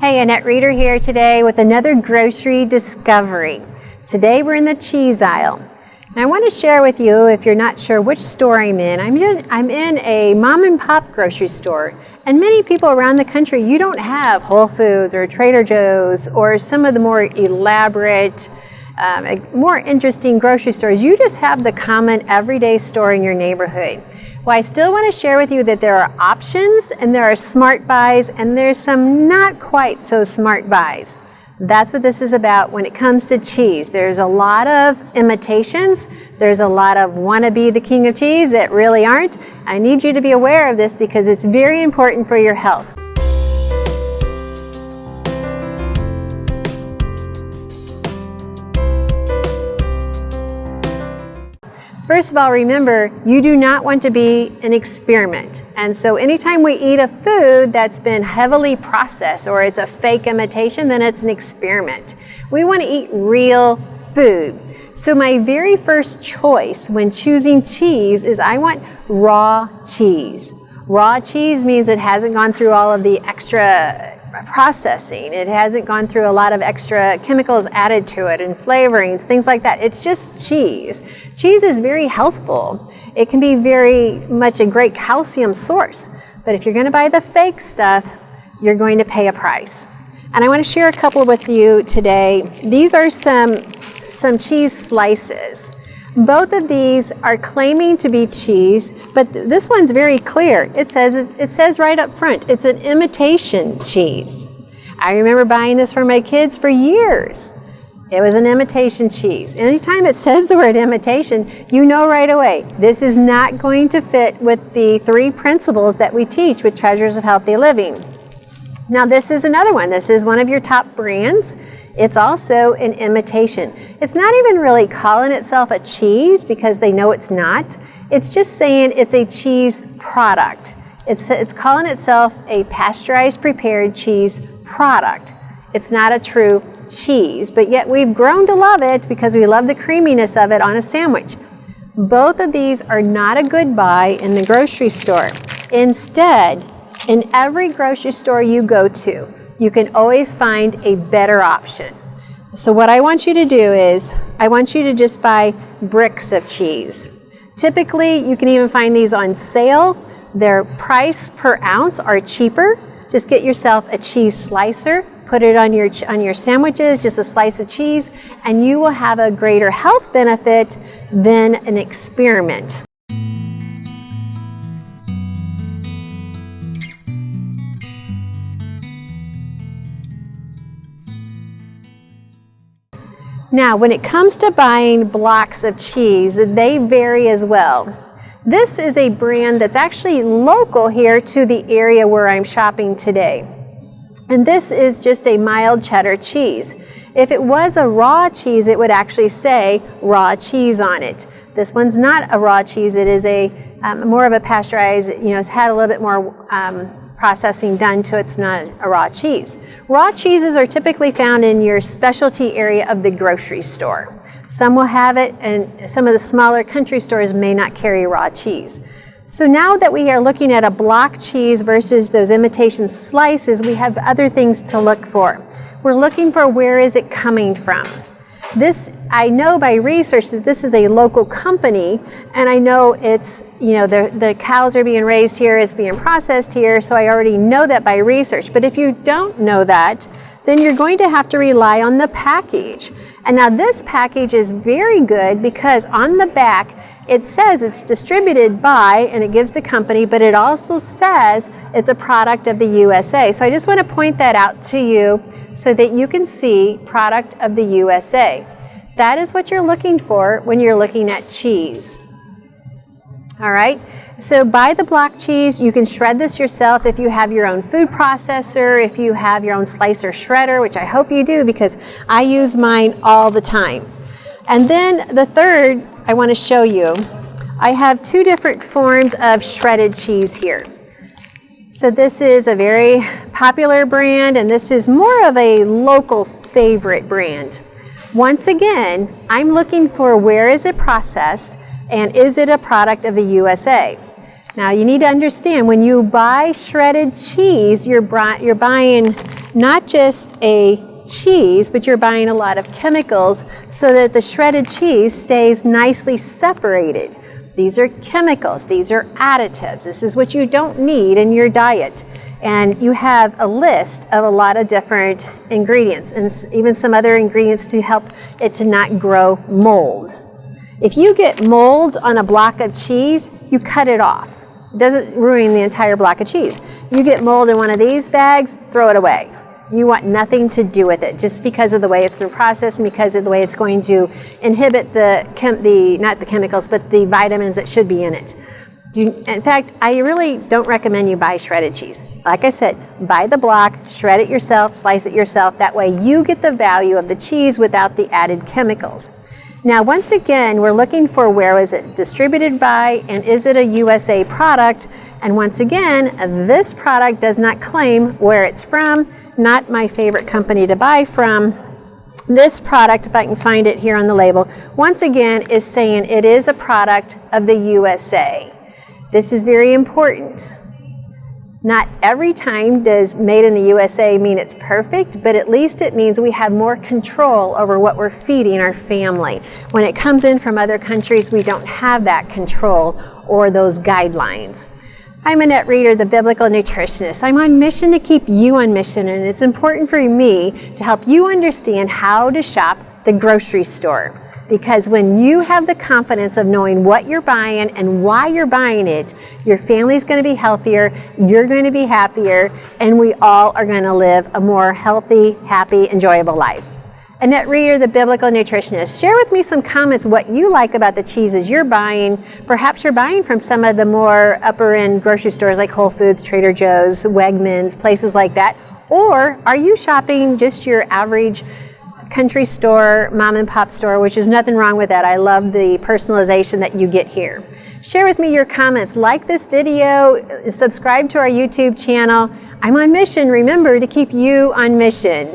Hey, Annette Reeder here today with another grocery discovery. Today we're in the cheese aisle. And I want to share with you, if you're not sure which store I'm in in a mom and pop grocery store. And many people around the country, you don't have Whole Foods or Trader Joe's or some of the more elaborate, more interesting grocery stores. You just have the common everyday store in your neighborhood. Well, I still want to share with you that there are options and there are smart buys and there's some not quite so smart buys. That's what this is about when it comes to cheese. There's a lot of imitations. There's a lot of wanna be the king of cheese that really aren't. I need you to be aware of this because it's very important for your health. First of all, remember, you do not want to be an experiment. And so anytime we eat a food that's been heavily processed or it's a fake imitation, then it's an experiment. We want to eat real food. So my very first choice when choosing cheese is I want raw cheese. Raw cheese means it hasn't gone through all of the extra processing. It hasn't gone through a lot of extra chemicals added to it and flavorings, things like that. It's just cheese. Cheese is very healthful. It can be very much a great calcium source. But if you're going to buy the fake stuff, you're going to pay a price. And I want to share a couple with you today. These are some cheese slices. Both of these are claiming to be cheese, but this one's very clear. It says right up front, it's an imitation cheese. I remember buying this for my kids for years. It was an imitation cheese. Anytime it says the word imitation, you know right away, this is not going to fit with the 3 principles that we teach with Treasures of Healthy Living. Now this is another one. This is one of your top brands. It's also an imitation. It's not even really calling itself a cheese because they know it's not. It's just saying it's a cheese product. It's calling itself a pasteurized prepared cheese product. It's not a true cheese, but yet we've grown to love it because we love the creaminess of it on a sandwich. Both of these are not a good buy in the grocery store. Instead, in every grocery store you go to, you can always find a better option. So what I want you to do is, I want you to just buy bricks of cheese. Typically, you can even find these on sale. Their price per ounce are cheaper. Just get yourself a cheese slicer, put it on your sandwiches, just a slice of cheese, and you will have a greater health benefit than an experiment. Now, when it comes to buying blocks of cheese, they vary as well. This is a brand that's actually local here to the area where I'm shopping today. And this is just a mild cheddar cheese. If it was a raw cheese, it would actually say raw cheese on it. This one's not a raw cheese. It is a more of a pasteurized, it's had a little bit more processing done to it. It's not a raw cheese. Raw cheeses are typically found in your specialty area of the grocery store. Some will have it, and some of the smaller country stores may not carry raw cheese. So now that we are looking at a block cheese versus those imitation slices, we have other things to look for. We're looking for where is it coming from. This, I know by research that this is a local company, and I know it's, the cows are being raised here, it's being processed here, so I already know that by research. But if you don't know that, then you're going to have to rely on the package. And now this package is very good because on the back, it says it's distributed by, and it gives the company, but it also says it's a product of the USA. So I just want to point that out to you so that you can see product of the USA. That is what you're looking for when you're looking at cheese. All right, so buy the block cheese. You can shred this yourself if you have your own food processor, if you have your own slicer shredder, which I hope you do because I use mine all the time. And then the third I want to show you, I have 2 different forms of shredded cheese here. So this is a very popular brand, and this is more of a local favorite brand. Once again, I'm looking for where is it processed and is it a product of the USA. Now you need to understand, when you buy shredded cheese, you're buying not just a cheese, but you're buying a lot of chemicals so that the shredded cheese stays nicely separated. These are chemicals, these are additives. This is what you don't need in your diet. And you have a list of a lot of different ingredients and even some other ingredients to help it to not grow mold. If you get mold on a block of cheese, you cut it off. It doesn't ruin the entire block of cheese. You get mold in one of these bags, throw it away. You want nothing to do with it, just because of the way it's been processed and because of the way it's going to inhibit not the chemicals, but the vitamins that should be in it. In fact, I really don't recommend you buy shredded cheese. Like I said, buy the block, shred it yourself, slice it yourself. That way you get the value of the cheese without the added chemicals. Now, once again, we're looking for where is it distributed by, and is it a USA product? And once again, this product does not claim where it's from. Not my favorite company to buy from. This product, if I can find it here on the label, once again is saying it is a product of the USA. This is very important. Not every time does made in the USA mean it's perfect, but at least it means we have more control over what we're feeding our family. When it comes in from other countries, we don't have that control or those guidelines. I'm Annette Reeder, the Biblical Nutritionist. I'm on mission to keep you on mission, and it's important for me to help you understand how to shop the grocery store. Because when you have the confidence of knowing what you're buying and why you're buying it, your family's going to be healthier, you're going to be happier, and we all are going to live a more healthy, happy, enjoyable life. Annette Reeder, the Biblical Nutritionist. Share with me some comments what you like about the cheeses you're buying. Perhaps you're buying from some of the more upper-end grocery stores like Whole Foods, Trader Joe's, Wegmans, places like that. Or are you shopping just your average country store, mom and pop store, which is nothing wrong with that. I love the personalization that you get here. Share with me your comments. Like this video, subscribe to our YouTube channel. I'm on mission, remember, to keep you on mission.